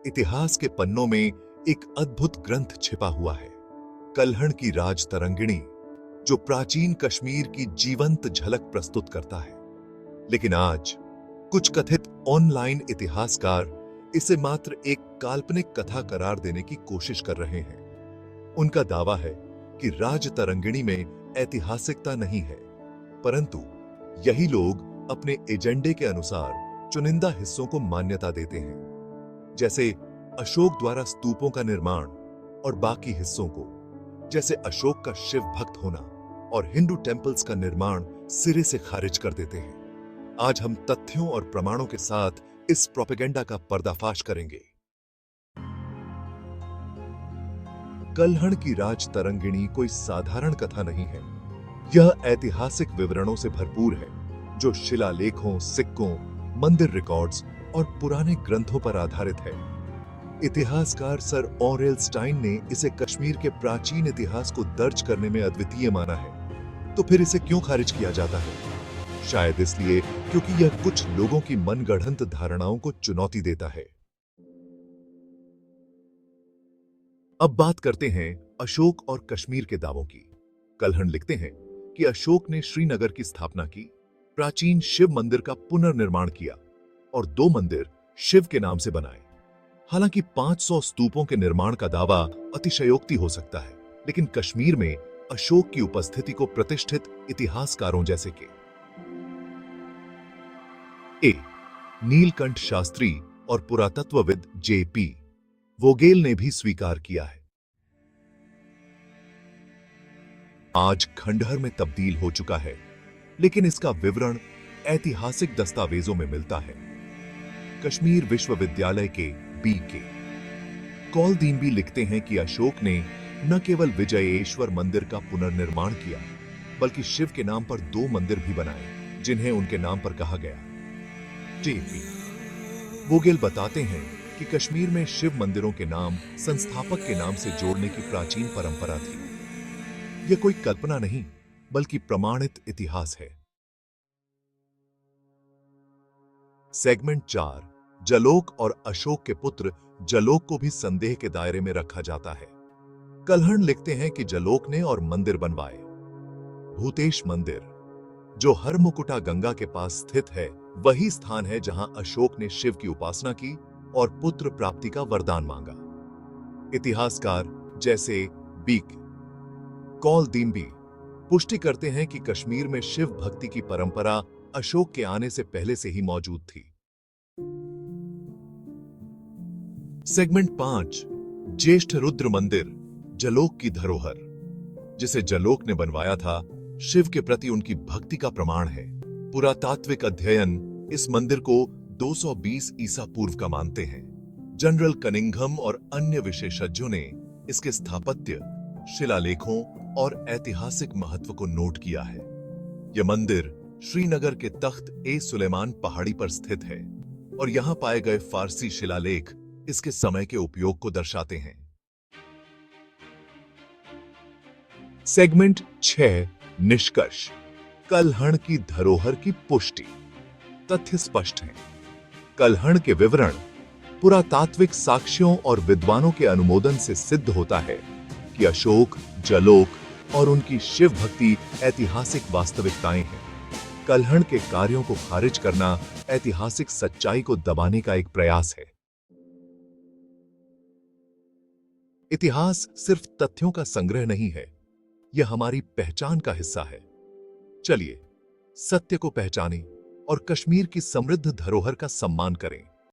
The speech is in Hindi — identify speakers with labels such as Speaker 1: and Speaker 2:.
Speaker 1: इतिहास के पन्नों में एक अद्भुत ग्रंथ छिपा हुआ है, कल्हण की राज तरंगिणी, जो प्राचीन कश्मीर की जीवंत झलक प्रस्तुत करता है। लेकिन आज कुछ कथित ऑनलाइन इतिहासकार इसे मात्र एक काल्पनिक कथा करार देने की कोशिश कर रहे हैं। उनका दावा है कि राज तरंगिणी में ऐतिहासिकता नहीं है, परंतु यही लोग अपने एजेंडे के अनुसार चुनिंदा हिस्सों को मान्यता देते हैं, जैसे अशोक द्वारा स्तूपों का निर्माण, और बाकी हिस्सों को, जैसे अशोक का शिव भक्त होना और हिंदू टेंपल्स का निर्माण, सिरे से खारिज कर देते हैं। आज हम तथ्यों और प्रमाणों के साथ इस प्रोपेगेंडा का पर्दाफाश करेंगे। कल्हण की राज तरंगिणी कोई साधारण कथा नहीं है। यह ऐतिहासिक विवरणों से भरपूर है, जो शिलालेखों, सिक्कों, मंदिर रिकॉर्ड्स और पुराने ग्रंथों पर आधारित है। इतिहासकार सर ऑरेल स्टाइन ने इसे कश्मीर के प्राचीन इतिहास को दर्ज करने में अद्वितीय माना है। तो फिर इसे क्यों खारिज किया जाता है? शायद इसलिए क्योंकि यह कुछ लोगों की मनगढ़ंत धारणाओं को चुनौती देता है। अब बात करते हैं अशोक और कश्मीर के दावों की। कल्हण लिखते हैं कि अशोक ने श्रीनगर की स्थापना की, प्राचीन शिव मंदिर का पुनर्निर्माण किया और 2 मंदिर शिव के नाम से बनाए। हालांकि 500 स्तूपों के निर्माण का दावा अतिशयोक्ति हो सकता है, लेकिन कश्मीर में अशोक की उपस्थिति को प्रतिष्ठित इतिहासकारों जैसे कि नीलकंठ शास्त्री और पुरातत्वविद J.P. वोगेल ने भी स्वीकार किया है। आज खंडहर में तब्दील हो चुका है, लेकिन इसका विवरण ऐतिहासिक दस्तावेजों में मिलता है। कश्मीर विश्वविद्यालय के B.K. कौलदीन भी लिखते हैं कि अशोक ने न केवल विजयेश्वर मंदिर का पुनर्निर्माण किया, बल्कि शिव के नाम पर 2 मंदिर भी बनाए, जिन्हें उनके नाम पर कहा गया। J.P. वोगेल बताते हैं कि कश्मीर में शिव मंदिरों के नाम संस्थापक के नाम से जोड़ने की प्राचीन परंपरा थी। यह कोई कल्पना नहीं, बल्कि प्रमाणित इतिहास है। सेगमेंट 4, जलोक और अशोक के पुत्र जलोक को भी संदेह के दायरे में रखा जाता है। कल्हण लिखते हैं कि जलोक ने और मंदिर बनवाए। भूतेश मंदिर, जो हरमुकुटा गंगा के पास स्थित है, वही स्थान है जहां अशोक ने शिव की उपासना की और पुत्र प्राप्ति का वरदान मांगा। इतिहासकार जैसे B.K. कौलदीन भी पुष्टि करते हैं कि कश्मीर में शिव भक्ति की परंपरा अशोक के आने से पहले से ही मौजूद थी। सेगमेंट 5, ज्येष्ठ रुद्र मंदिर, जलोक की धरोहर, जिसे जलोक ने बनवाया था, शिव के प्रति उनकी भक्ति का प्रमाण है। पुरातात्विक अध्ययन इस मंदिर को 220 ईसा पूर्व का मानते हैं। जनरल कनिंघम और अन्य विशेषज्ञों ने इसके स्थापत्य, शिलालेखों और ऐतिहासिक महत्व को नोट किया है। यह मंदिर श्रीनगर के तख्त-ए-सुलेमान पहाड़ी पर स्थित है और यहां पाए गए फारसी शिलालेख इसके समय के उपयोग को दर्शाते हैं। सेगमेंट 6, निष्कर्ष, कल्हण की धरोहर की पुष्टि। तथ्य स्पष्ट हैं। कल्हण के विवरण, पुरातात्विक साक्ष्यों और विद्वानों के अनुमोदन से सिद्ध होता है कि अशोक, जलोक और उनकी शिव भक्ति ऐतिहासिक वास्तविकताएं हैं। कल्हण के कार्यों को खारिज करना ऐतिहासिक सच्चाई को दबाने का एक प्रयास है। इतिहास सिर्फ तथ्यों का संग्रह नहीं है, यह हमारी पहचान का हिस्सा है। चलिए सत्य को पहचानें और कश्मीर की समृद्ध धरोहर का सम्मान करें।